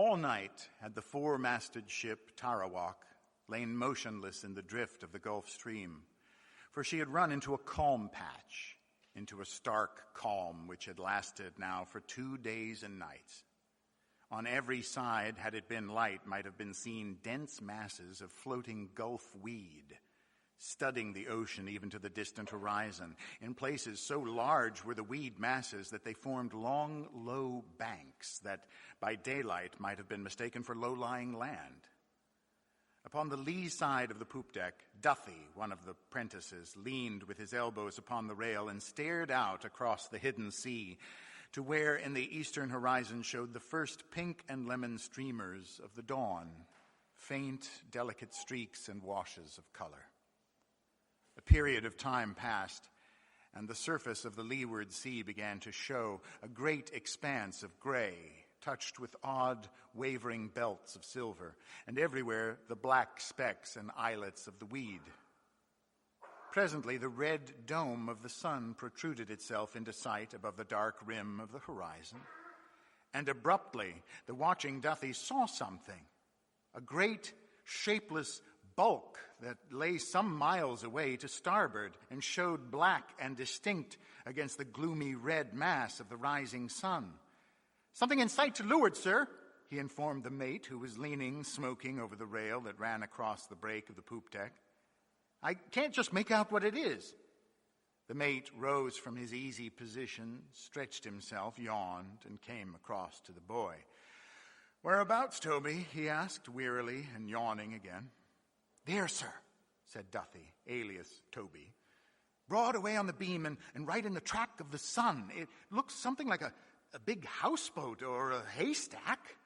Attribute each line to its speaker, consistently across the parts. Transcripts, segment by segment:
Speaker 1: All night had the four-masted ship Tarawak lain motionless in the drift of the Gulf Stream, for she had run into a calm patch, into a stark calm which had lasted now for 2 days and nights. On every side, had it been light, might have been seen dense masses of floating Gulf weed, studding the ocean even to the distant horizon. In places so large were the weed masses that they formed long, low banks that by daylight might have been mistaken for low-lying land. Upon the lee side of the poop deck, Duffy, one of the prentices, leaned with his elbows upon the rail and stared out across the hidden sea to where in the eastern horizon showed the first pink and lemon streamers of the dawn, faint, delicate streaks and washes of color. A period of time passed, and the surface of the leeward sea began to show a great expanse of gray, touched with odd, wavering belts of silver, and everywhere the black specks and islets of the weed. Presently, the red dome of the sun protruded itself into sight above the dark rim of the horizon, and abruptly the watching Duffy saw something, a great, shapeless bulk that lay some miles away to starboard and showed black and distinct against the gloomy red mass of the rising sun. "Something in sight to leeward, sir," he informed the mate, who was leaning, smoking, over the rail that ran across the break of the poop deck. "I can't just make out what it is." The mate rose from his easy position, stretched himself, yawned, and came across to the boy. "Whereabouts, Toby?" he asked, wearily and yawning again. "There, sir," said Duffy, alias Toby. "Broad away on the beam and right in the track of the sun. It looks something like a big houseboat or a haystack."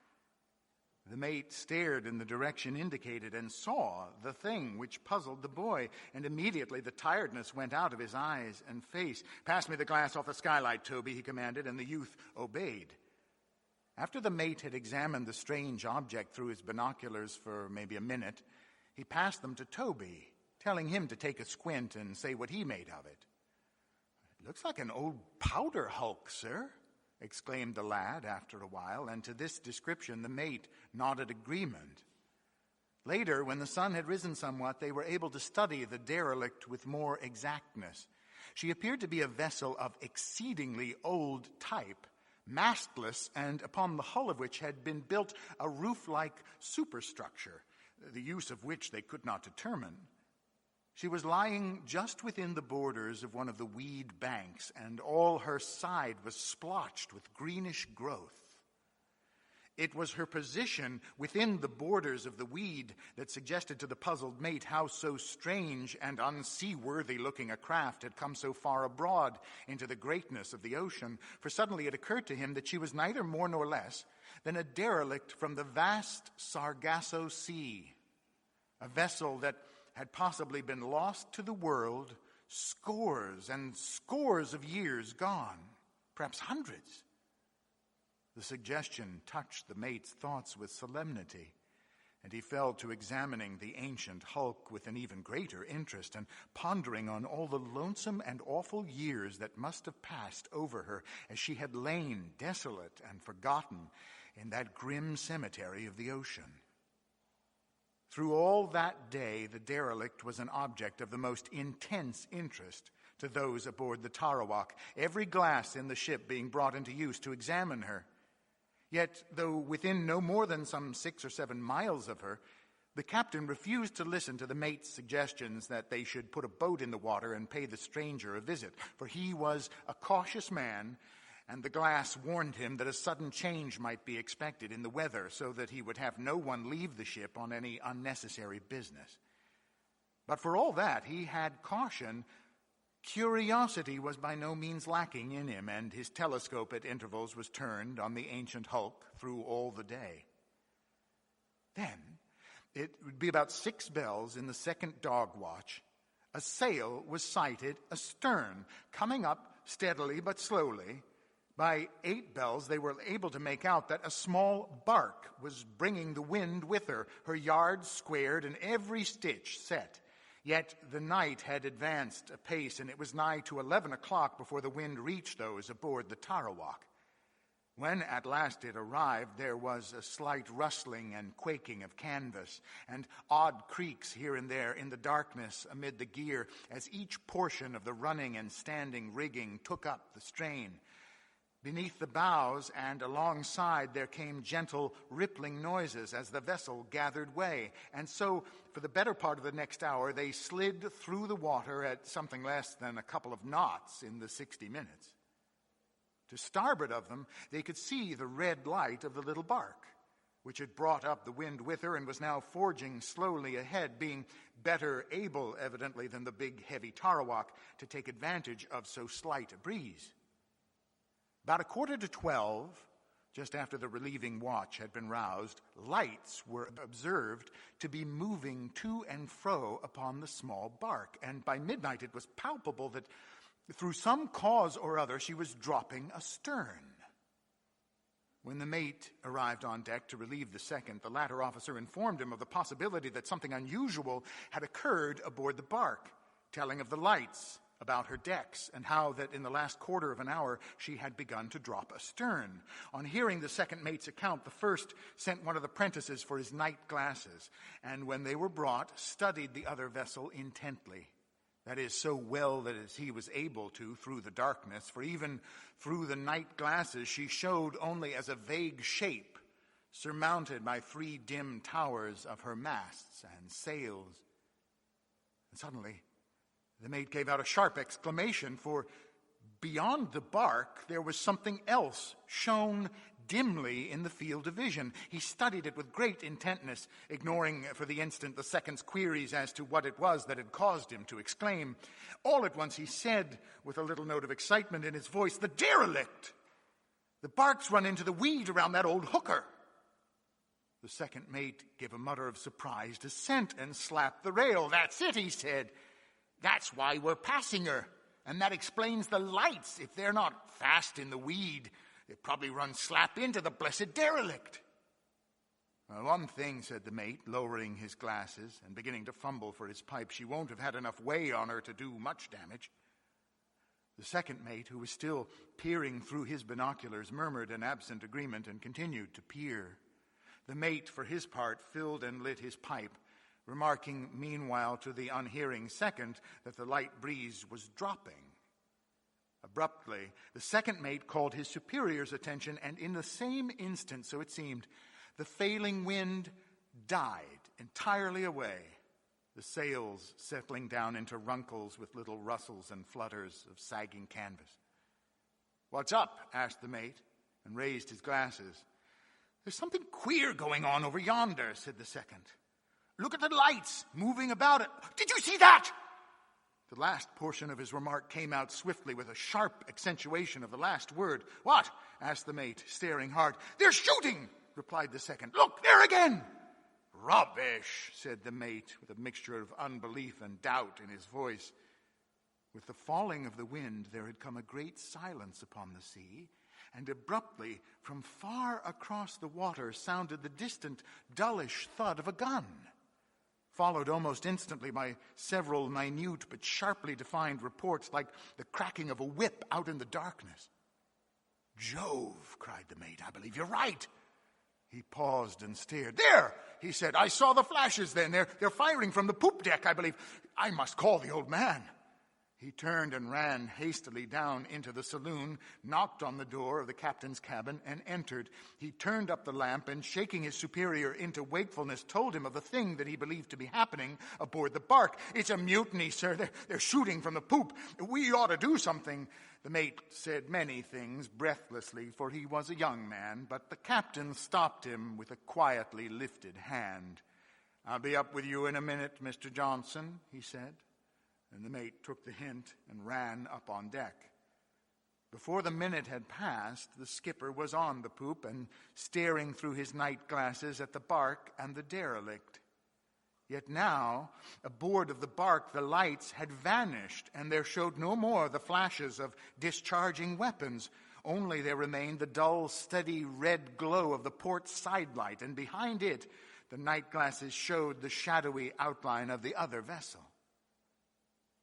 Speaker 1: The mate stared in the direction indicated and saw the thing which puzzled the boy, and immediately the tiredness went out of his eyes and face. "Pass me the glass off the skylight, Toby," he commanded, and the youth obeyed. After the mate had examined the strange object through his binoculars for maybe a minute, he passed them to Toby, telling him to take a squint and say what he made of it. "It looks like an old powder hulk, sir," exclaimed the lad after a while, and to this description the mate nodded agreement. Later, when the sun had risen somewhat, they were able to study the derelict with more exactness. She appeared to be a vessel of exceedingly old type, mastless, and upon the hull of which had been built a roof-like superstructure, the use of which they could not determine. She was lying just within the borders of one of the weed banks, and all her side was splotched with greenish growth. It was her position within the borders of the weed that suggested to the puzzled mate how so strange and unseaworthy-looking a craft had come so far abroad into the greatness of the ocean, for suddenly it occurred to him that she was neither more nor less than a derelict from the vast Sargasso Sea, a vessel that had possibly been lost to the world scores and scores of years gone, perhaps hundreds. The suggestion touched the mate's thoughts with solemnity, and he fell to examining the ancient hulk with an even greater interest and pondering on all the lonesome and awful years that must have passed over her as she had lain desolate and forgotten in that grim cemetery of the ocean. Through all that day, the derelict was an object of the most intense interest to those aboard the Tarawak, every glass in the ship being brought into use to examine her. Yet, though within no more than some 6 or 7 miles of her, the captain refused to listen to the mate's suggestions that they should put a boat in the water and pay the stranger a visit, for he was a cautious man, and the glass warned him that a sudden change might be expected in the weather, so that he would have no one leave the ship on any unnecessary business. But for all that, he had caution. Curiosity was by no means lacking in him, and his telescope at intervals was turned on the ancient hulk through all the day. Then, it would be about 6 bells in the second dog watch, a sail was sighted astern, coming up steadily but slowly. By 8 bells, they were able to make out that a small bark was bringing the wind with her, her yards squared and every stitch set. Yet the night had advanced apace, and it was nigh to 11 o'clock before the wind reached those aboard the Tarawak. When at last it arrived, there was a slight rustling and quaking of canvas, and odd creaks here and there in the darkness amid the gear, as each portion of the running and standing rigging took up the strain. Beneath the bows and alongside there came gentle rippling noises as the vessel gathered way, and so for the better part of the next hour they slid through the water at something less than a couple of knots in the 60 minutes. To starboard of them, they could see the red light of the little bark, which had brought up the wind with her and was now forging slowly ahead, being better able, evidently, than the big, heavy Tarawak to take advantage of so slight a breeze. About 11:45, just after the relieving watch had been roused, lights were observed to be moving to and fro upon the small bark, and by midnight it was palpable that through some cause or other, she was dropping astern. When the mate arrived on deck to relieve the second, the latter officer informed him of the possibility that something unusual had occurred aboard the bark, telling of the lights about her decks and how that in the last quarter of an hour she had begun to drop astern. On hearing the second mate's account, the first sent one of the prentices for his night glasses, and when they were brought, studied the other vessel intently. That is, so well that as he was able to through the darkness, for even through the night glasses she showed only as a vague shape, surmounted by 3 dim towers of her masts and sails. And suddenly, the mate gave out a sharp exclamation, for beyond the bark there was something else shown dimly in the field of vision. He studied it with great intentness, ignoring for the instant the second's queries as to what it was that had caused him to exclaim. All at once he said, with a little note of excitement in his voice, "The derelict! The bark's run into the weed around that old hooker." The second mate gave a mutter of surprised assent and slapped the rail. "That's it," he said. "That's why we're passing her. And that explains the lights. If they're not fast in the weed, they probably run slap into the blessed derelict." "Well, one thing," said the mate, lowering his glasses and beginning to fumble for his pipe, "she won't have had enough way on her to do much damage." The second mate, who was still peering through his binoculars, murmured an absent agreement and continued to peer. The mate, for his part, filled and lit his pipe, remarking meanwhile to the unhearing second that the light breeze was dropping. Abruptly, the second mate called his superior's attention, and in the same instant, so it seemed, the failing wind died entirely away, the sails settling down into runkles with little rustles and flutters of sagging canvas. "What's up?" asked the mate, and raised his glasses. "There's something queer going on over yonder," said the second. "Look at the lights moving about it. Did you see that?" The last portion of his remark came out swiftly with a sharp accentuation of the last word. "What?" asked the mate, staring hard. "They're shooting," replied the second. "Look, there again." "Rubbish," said the mate, with a mixture of unbelief and doubt in his voice. With the falling of the wind, there had come a great silence upon the sea, and abruptly, from far across the water, sounded the distant, dullish thud of a gun, followed almost instantly by several minute but sharply defined reports like the cracking of a whip out in the darkness. "Jove," cried the mate, "I believe you're right." He paused and stared. "There," he said, "I saw the flashes then. They're firing from the poop deck, I believe. I must call the old man." He turned and ran hastily down into the saloon, knocked on the door of the captain's cabin, and entered. He turned up the lamp and, shaking his superior into wakefulness, told him of the thing that he believed to be happening aboard the bark. "It's a mutiny, sir. They're shooting from the poop. We ought to do something." The mate said many things breathlessly, for he was a young man, but the captain stopped him with a quietly lifted hand. "I'll be up with you in a minute, Mr. Johnson," he said. And the mate took the hint and ran up on deck. Before the minute had passed, the skipper was on the poop and staring through his night glasses at the bark and the derelict. Yet now, aboard of the bark, the lights had vanished, and there showed no more the flashes of discharging weapons. Only there remained the dull, steady red glow of the port sidelight, and behind it, the night glasses showed the shadowy outline of the other vessel.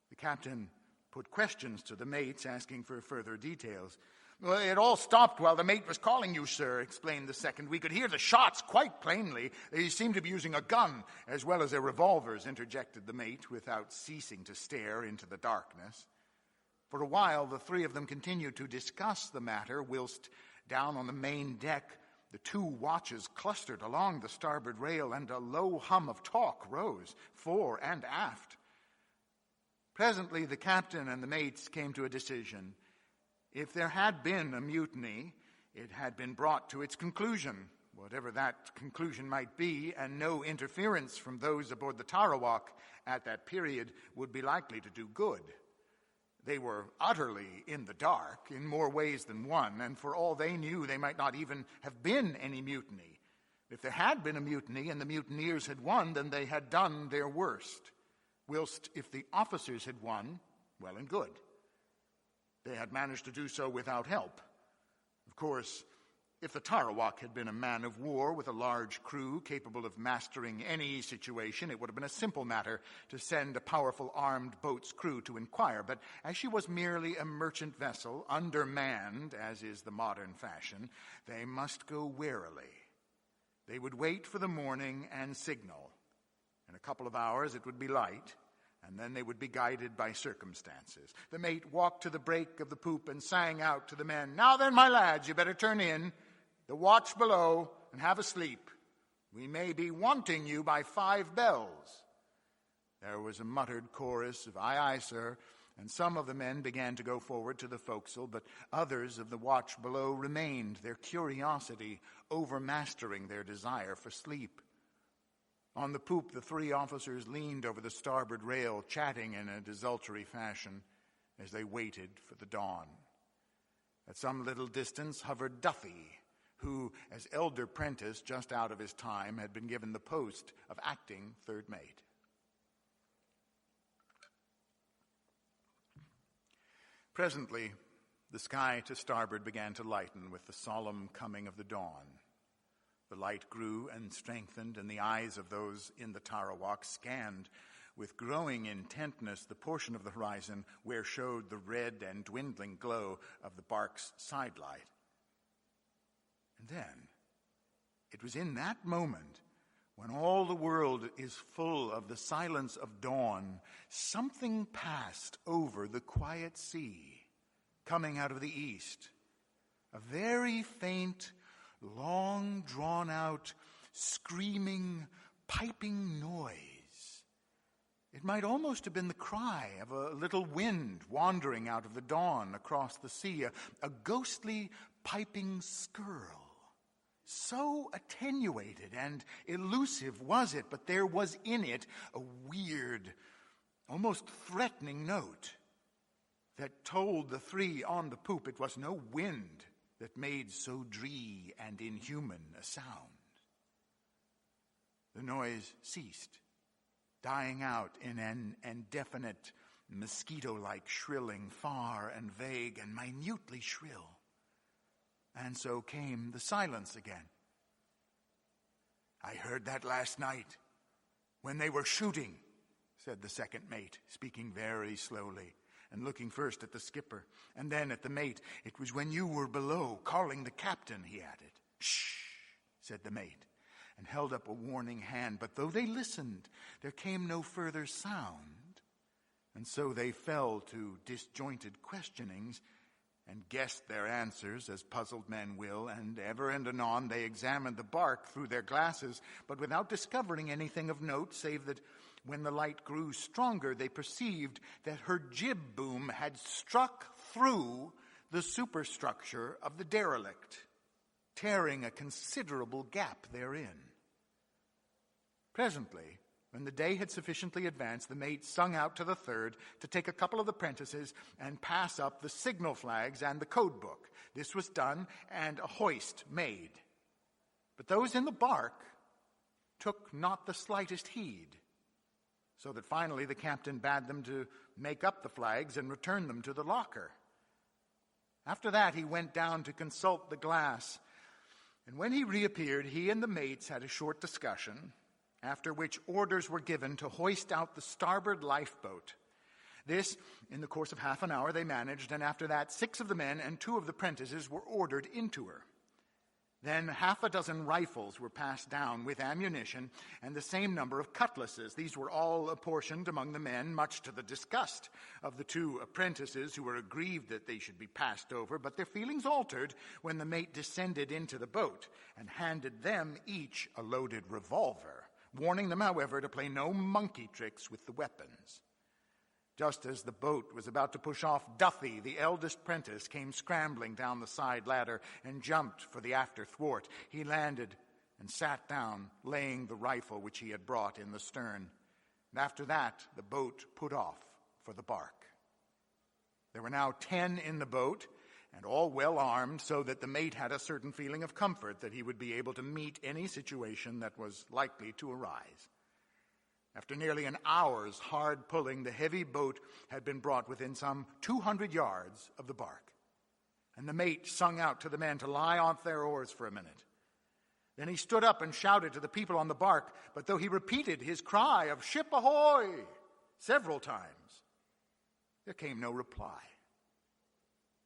Speaker 1: The captain put questions to the mates, asking for further details. "Well, it all stopped while the mate was calling you, sir," explained the second. "We could hear the shots quite plainly. They seemed to be using a gun as well as their revolvers," interjected the mate without ceasing to stare into the darkness. For a while, the three of them continued to discuss the matter, whilst down on the main deck, the two watches clustered along the starboard rail, and a low hum of talk rose fore and aft. Presently, the captain and the mates came to a decision. If there had been a mutiny, it had been brought to its conclusion, whatever that conclusion might be, and no interference from those aboard the Tarawak at that period would be likely to do good. They were utterly in the dark in more ways than one, and for all they knew, they might not even have been any mutiny. If there had been a mutiny and the mutineers had won, then they had done their worst. Whilst if the officers had won, well and good. They had managed to do so without help. Of course, if the Tarawak had been a man of war with a large crew capable of mastering any situation, it would have been a simple matter to send a powerful armed boat's crew to inquire. But as she was merely a merchant vessel, undermanned, as is the modern fashion, they must go warily. They would wait for the morning and signal. In a couple of hours it would be light, and then they would be guided by circumstances. The mate walked to the break of the poop and sang out to the men, "Now then, my lads, you better turn in the watch below and have a sleep. We may be wanting you by 5 bells." There was a muttered chorus of "Aye, aye, sir," and some of the men began to go forward to the forecastle, but others of the watch below remained, their curiosity overmastering their desire for sleep. On the poop, the 3 officers leaned over the starboard rail, chatting in a desultory fashion as they waited for the dawn. At some little distance hovered Duffy, who, as elder prentice just out of his time, had been given the post of acting third mate. Presently, the sky to starboard began to lighten with the solemn coming of the dawn. The light grew and strengthened, and the eyes of those in the Tarawak scanned with growing intentness the portion of the horizon where showed the red and dwindling glow of the bark's sidelight. And then, it was in that moment, when all the world is full of the silence of dawn, something passed over the quiet sea, coming out of the east. A very faint, long drawn-out, screaming, piping noise. It might almost have been the cry of a little wind wandering out of the dawn across the sea, a ghostly, piping skirl. So attenuated and elusive was it, but there was in it a weird, almost threatening note that told the 3 on the poop it was no wind that made so dree and inhuman a sound. The noise ceased, dying out in an indefinite, mosquito-like shrilling, far and vague and minutely shrill. And so came the silence again. "I heard that last night when they were shooting," said the second mate, speaking very slowly and looking first at the skipper and then at the mate. "It was when you were below calling the captain," he added. "Shh," said the mate, and held up a warning hand. But though they listened, there came no further sound, and so they fell to disjointed questionings and guessed their answers as puzzled men will, and ever and anon they examined the bark through their glasses, but without discovering anything of note, save that when the light grew stronger, they perceived that her jib boom had struck through the superstructure of the Derelict, tearing a considerable gap therein. Presently, when the day had sufficiently advanced, the mate sung out to the third to take a couple of the prentices and pass up the signal flags and the code book. This was done, and a hoist made. But those in the bark took not the slightest heed, so that finally the captain bade them to make up the flags and return them to the locker. After that, he went down to consult the glass, and when he reappeared, he and the mates had a short discussion, after which orders were given to hoist out the starboard lifeboat This, in the course of half an hour, they managed, and after that 6 of the men and 2 of the prentices were ordered into her. Then 6 rifles were passed down with ammunition and the same number of cutlasses. These were all apportioned among the men, much to the disgust of the 2 apprentices, who were aggrieved that they should be passed over, but their feelings altered when the mate descended into the boat and handed them each a loaded revolver, warning them, however, to play no monkey tricks with the weapons. Just as the boat was about to push off, Duffy, the eldest prentice, came scrambling down the side ladder and jumped for the after thwart. He landed and sat down, laying the rifle which he had brought in the stern. And after that, the boat put off for the bark. There were now 10 in the boat, and all well armed, so that the mate had a certain feeling of comfort that he would be able to meet any situation that was likely to arise. After nearly an hour's hard pulling, the heavy boat had been brought within some 200 yards of the bark, and the mate sung out to the men to lie off their oars for a minute. Then he stood up and shouted to the people on the bark, but though he repeated his cry of "Ship ahoy!" several times, there came no reply.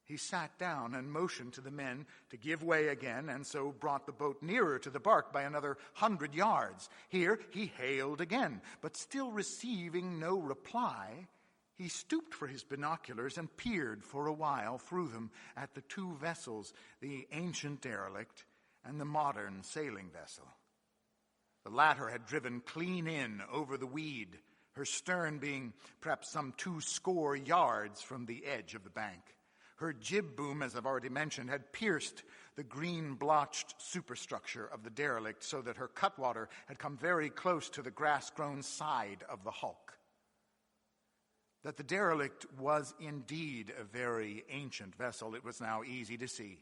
Speaker 1: He sat down and motioned to the men to give way again, and so brought the boat nearer to the bark by another 100 yards. Here he hailed again, but still receiving no reply, he stooped for his binoculars and peered for a while through them at the 2 vessels, the ancient derelict and the modern sailing vessel. The latter had driven clean in over the weed, her stern being perhaps some 200 yards from the edge of the bank. Her jib boom, as I've already mentioned, had pierced the green-blotched superstructure of the derelict so that her cutwater had come very close to the grass-grown side of the hulk. That the derelict was indeed a very ancient vessel, it was now easy to see.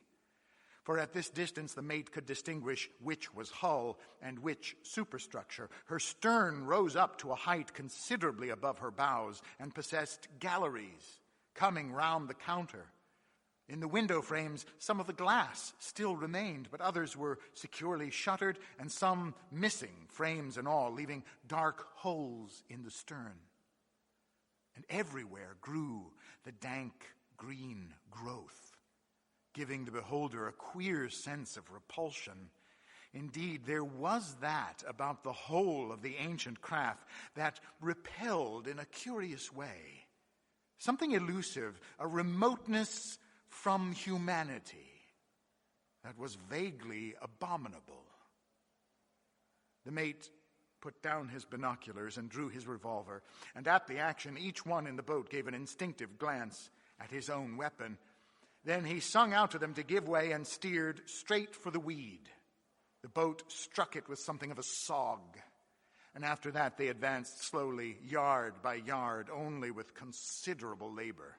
Speaker 1: For at this distance the mate could distinguish which was hull and which superstructure. Her stern rose up to a height considerably above her bows and possessed galleries coming round the counter. In the window frames, some of the glass still remained, but others were securely shuttered, and some missing, frames and all, leaving dark holes in the stern. And everywhere grew the dank green growth, giving the beholder a queer sense of repulsion. Indeed, there was that about the whole of the ancient craft that repelled in a curious way. Something elusive, a remoteness from humanity that was vaguely abominable. The mate put down his binoculars and drew his revolver, and at the action each one in the boat gave an instinctive glance at his own weapon. Then he sung out to them to give way and steered straight for the weed. The boat struck it with something of a sog, and after that they advanced slowly, yard by yard, only with considerable labor.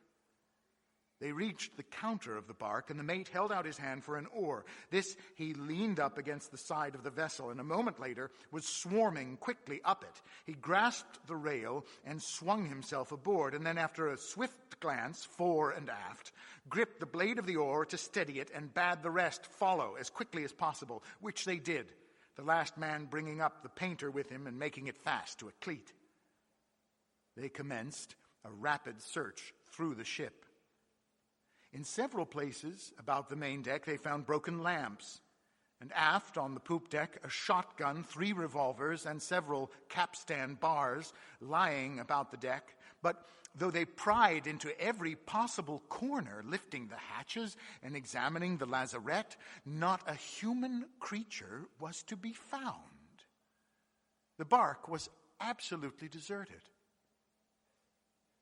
Speaker 1: They reached the counter of the bark, and the mate held out his hand for an oar. This he leaned up against the side of the vessel, and a moment later was swarming quickly up it. He grasped the rail and swung himself aboard, and then after a swift glance fore and aft, gripped the blade of the oar to steady it and bade the rest follow as quickly as possible, which they did, the last man bringing up the painter with him and making it fast to a cleat. They commenced a rapid search through the ship. In several places about the main deck they found broken lamps, and aft on the poop deck a shotgun, 3 revolvers, and several capstan bars lying about the deck. But though they pried into every possible corner, lifting the hatches and examining the lazarette, not a human creature was to be found. The bark was absolutely deserted.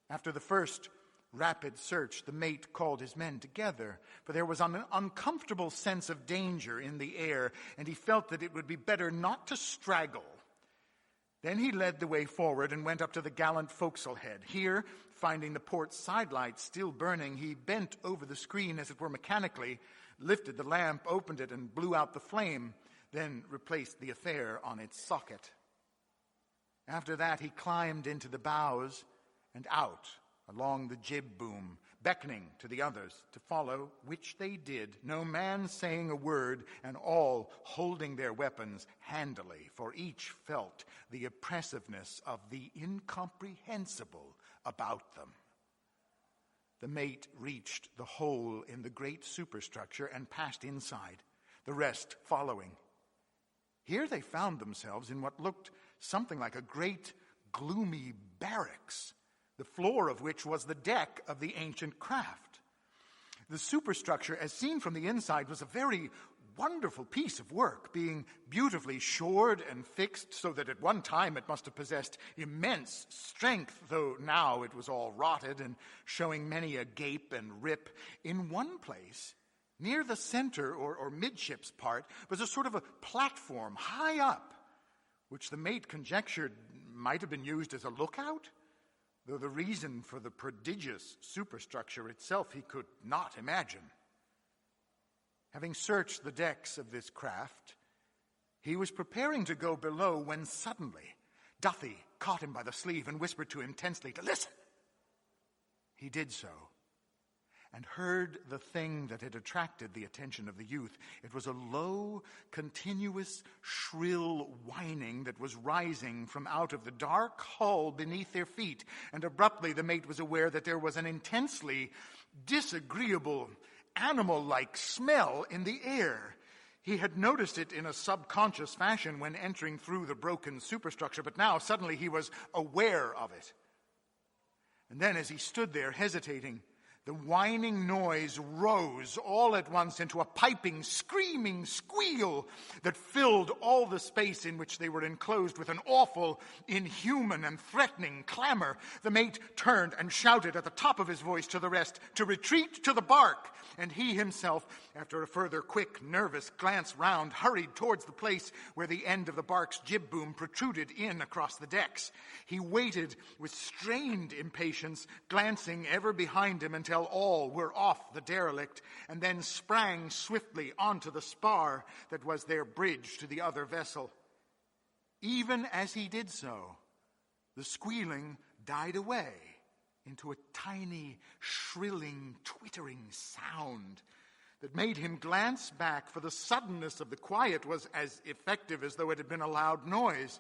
Speaker 1: After the first rapid search, the mate called his men together, for there was an uncomfortable sense of danger in the air, and he felt that it would be better not to straggle. Then he led the way forward and went up to the gallant forecastle head. Here, finding the port sidelight still burning, he bent over the screen, as it were mechanically, lifted the lamp, opened it, and blew out the flame, then replaced the affair on its socket. After that, he climbed into the bows and out along the jib boom, beckoning to the others to follow, which they did, no man saying a word, and all holding their weapons handily, for each felt the oppressiveness of the incomprehensible about them. the mate reached the hole in the great superstructure and passed inside, the rest following. Here they found themselves in what looked something like a great, gloomy barracks, the floor of which was the deck of the ancient craft. The superstructure, as seen from the inside, was a very wonderful piece of work, being beautifully shored and fixed so that at one time it must have possessed immense strength, though now it was all rotted and showing many a gape and rip. In one place, near the center or midships part, was a sort of a platform high up, which the mate conjectured might have been used as a lookout, though the reason for the prodigious superstructure itself he could not imagine. Having searched the decks of this craft, he was preparing to go below when suddenly Duthie caught him by the sleeve and whispered to him tensely to listen. He did so, and heard the thing that had attracted the attention of the youth. It was a low, continuous, shrill whining that was rising from out of the dark hull beneath their feet, and abruptly the mate was aware that there was an intensely disagreeable, animal-like smell in the air. He had noticed it in a subconscious fashion when entering through the broken superstructure, but now suddenly he was aware of it. And then as he stood there hesitating, the whining noise rose all at once into a piping, screaming squeal that filled all the space in which they were enclosed with an awful, inhuman, and threatening clamor. The mate turned and shouted at the top of his voice to the rest to retreat to the bark, and he himself, after a further quick, nervous glance round, hurried towards the place where the end of the bark's jib boom protruded in across the decks. He waited with strained impatience, glancing ever behind him until all were off the derelict, and then sprang swiftly onto the spar that was their bridge to the other vessel. Even as he did so, the squealing died away into a tiny, shrilling, twittering sound that made him glance back, for the suddenness of the quiet was as effective as though it had been a loud noise.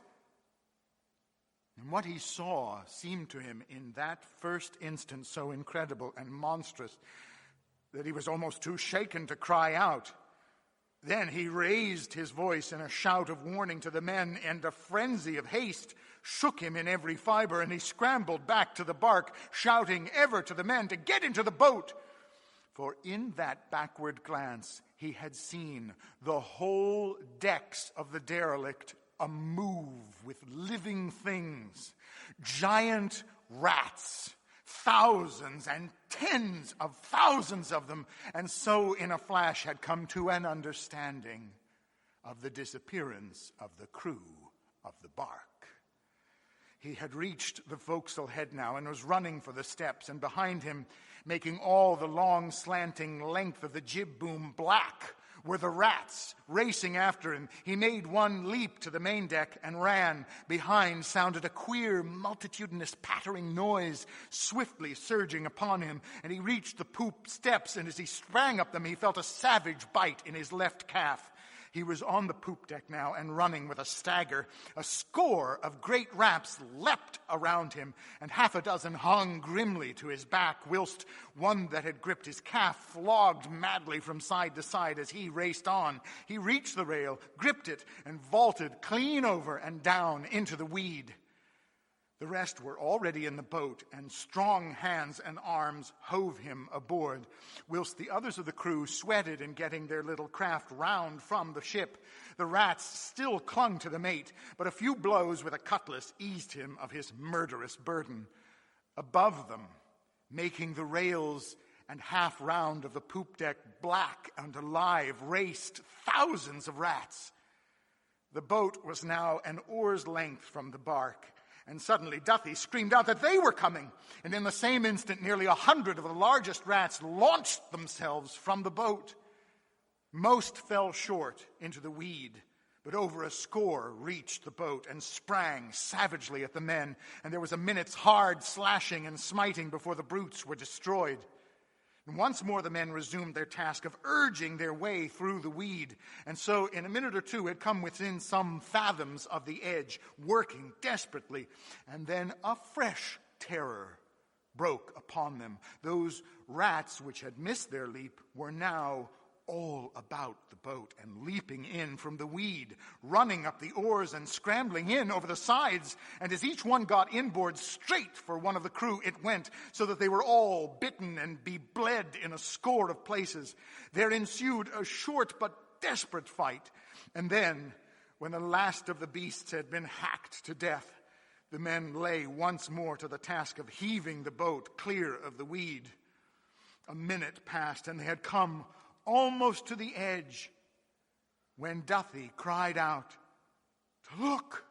Speaker 1: And what he saw seemed to him in that first instant so incredible and monstrous that he was almost too shaken to cry out. Then he raised his voice in a shout of warning to the men, and a frenzy of haste shook him in every fiber, and he scrambled back to the bark, shouting ever to the men to get into the boat. For in that backward glance he had seen the whole decks of the derelict amove with living things, giant rats, thousands and tens of thousands of them, and so in a flash had come to an understanding of the disappearance of the crew of the bark. He had reached the forecastle head now and was running for the steps, and behind him, making all the long slanting length of the jib boom black, were the rats racing after him. He made one leap to the main deck and ran. Behind sounded a queer, multitudinous pattering noise, swiftly surging upon him, and he reached the poop steps, and as he sprang up them, he felt a savage bite in his left calf. He was on the poop deck now and running with a stagger. A score of great rats leapt around him, and half a dozen hung grimly to his back, whilst one that had gripped his calf flogged madly from side to side as he raced on. He reached the rail, gripped it, and vaulted clean over and down into the weed. The rest were already in the boat, and strong hands and arms hove him aboard, whilst the others of the crew sweated in getting their little craft round from the ship. The rats still clung to the mate, but a few blows with a cutlass eased him of his murderous burden. Above them, making the rails and half round of the poop deck black and alive, raced thousands of rats. The boat was now an oar's length from the bark, and suddenly Duthie screamed out that they were coming, and in the same instant nearly 100 of the largest rats launched themselves from the boat. Most fell short into the weed, but over a score reached the boat and sprang savagely at the men, and there was a minute's hard slashing and smiting before the brutes were destroyed. And once more the men resumed their task of urging their way through the weed, and so in a minute or two had come within some fathoms of the edge, working desperately, and then a fresh terror broke upon them. Those rats which had missed their leap were now all about the boat and leaping in from the weed, running up the oars and scrambling in over the sides. And as each one got inboard, straight for one of the crew it went, so that they were all bitten and bled in a score of places. There ensued a short but desperate fight. And then, when the last of the beasts had been hacked to death, the men lay once more to the task of heaving the boat clear of the weed. A minute passed, and they had come almost to the edge, when Duthie cried out, "To look!"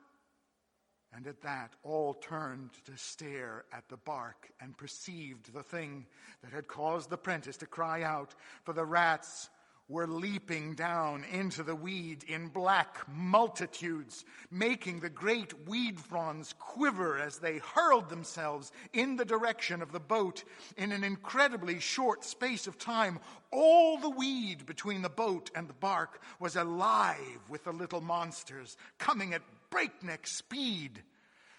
Speaker 1: And at that, all turned to stare at the bark and perceived the thing that had caused the prentice to cry out, for the rats were leaping down into the weed in black multitudes, making the great weed fronds quiver as they hurled themselves in the direction of the boat. In an incredibly short space of time, all the weed between the boat and the bark was alive with the little monsters, coming at breakneck speed.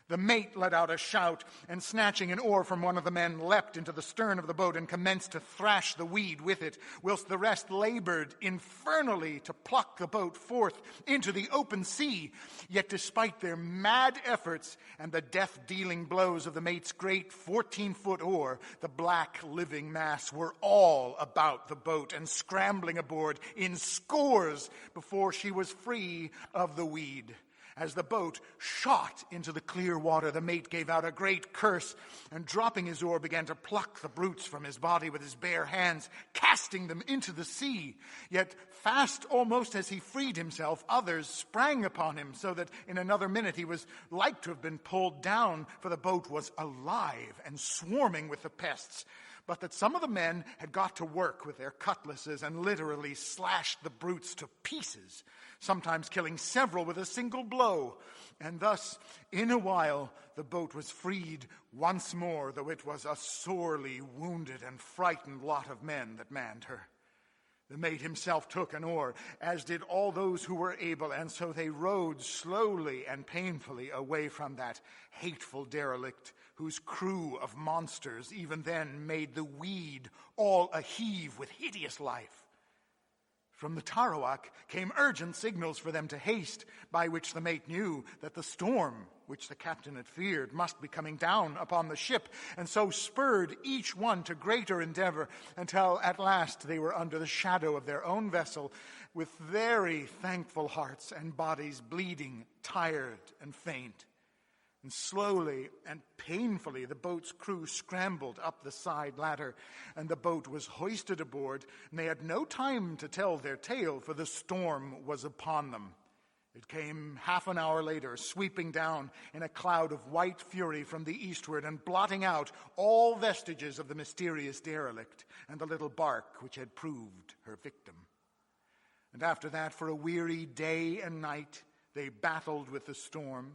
Speaker 1: The mate let out a shout, and snatching an oar from one of the men, leapt into the stern of the boat and commenced to thrash the weed with it, whilst the rest labored infernally to pluck the boat forth into the open sea. Yet despite their mad efforts and the death-dealing blows of the mate's great 14-foot oar, the black living mass were all about the boat and scrambling aboard in scores before she was free of the weed. As the boat shot into the clear water, the mate gave out a great curse and, dropping his oar, began to pluck the brutes from his body with his bare hands, casting them into the sea. Yet, fast almost as he freed himself, others sprang upon him, so that in another minute he was like to have been pulled down, for the boat was alive and swarming with the pests. But that some of the men had got to work with their cutlasses and literally slashed the brutes to pieces, sometimes killing several with a single blow. And thus, in a while, the boat was freed once more, though it was a sorely wounded and frightened lot of men that manned her. The mate himself took an oar, as did all those who were able, and so they rowed slowly and painfully away from that hateful derelict, whose crew of monsters even then made the weed all a-heave with hideous life. From the Tarawak came urgent signals for them to haste, by which the mate knew that the storm, which the captain had feared, must be coming down upon the ship, and so spurred each one to greater endeavor, until at last they were under the shadow of their own vessel, with very thankful hearts and bodies bleeding, tired and faint. And slowly and painfully the boat's crew scrambled up the side ladder, and the boat was hoisted aboard, and they had no time to tell their tale, for the storm was upon them. It came half an hour later, sweeping down in a cloud of white fury from the eastward, and blotting out all vestiges of the mysterious derelict and the little bark which had proved her victim. And after that, for a weary day and night, they battled with the storm.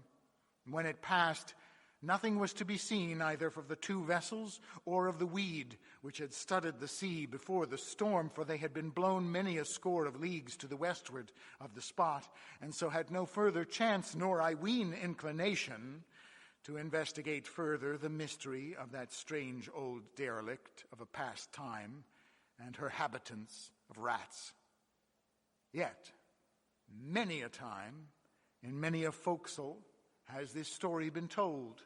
Speaker 1: When it passed, nothing was to be seen either of the two vessels or of the weed which had studded the sea before the storm, for they had been blown many a score of leagues to the westward of the spot, and so had no further chance, nor I ween inclination, to investigate further the mystery of that strange old derelict of a past time and her habitants of rats. Yet, many a time, in many a forecastle, has this story been told,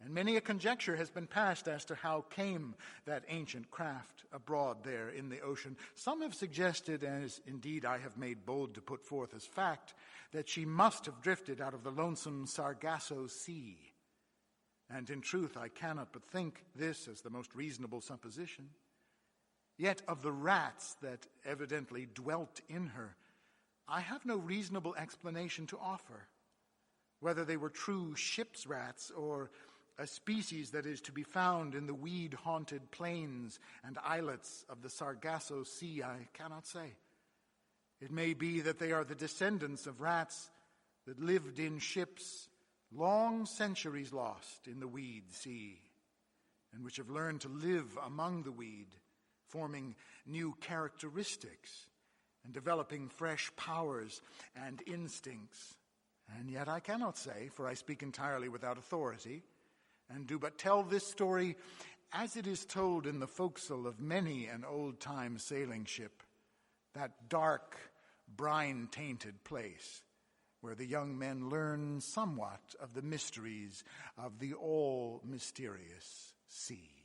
Speaker 1: and many a conjecture has been passed as to how came that ancient craft abroad there in the ocean. Some have suggested, as indeed I have made bold to put forth as fact, that she must have drifted out of the lonesome Sargasso Sea. And in truth, I cannot but think this as the most reasonable supposition. Yet of the rats that evidently dwelt in her, I have no reasonable explanation to offer. Whether they were true ship's rats or a species that is to be found in the weed-haunted plains and islets of the Sargasso Sea, I cannot say. It may be that they are the descendants of rats that lived in ships long centuries lost in the weed sea, and which have learned to live among the weed, forming new characteristics and developing fresh powers and instincts. And yet I cannot say, for I speak entirely without authority, and do but tell this story as it is told in the forecastle of many an old-time sailing ship, that dark, brine-tainted place where the young men learn somewhat of the mysteries of the all-mysterious sea.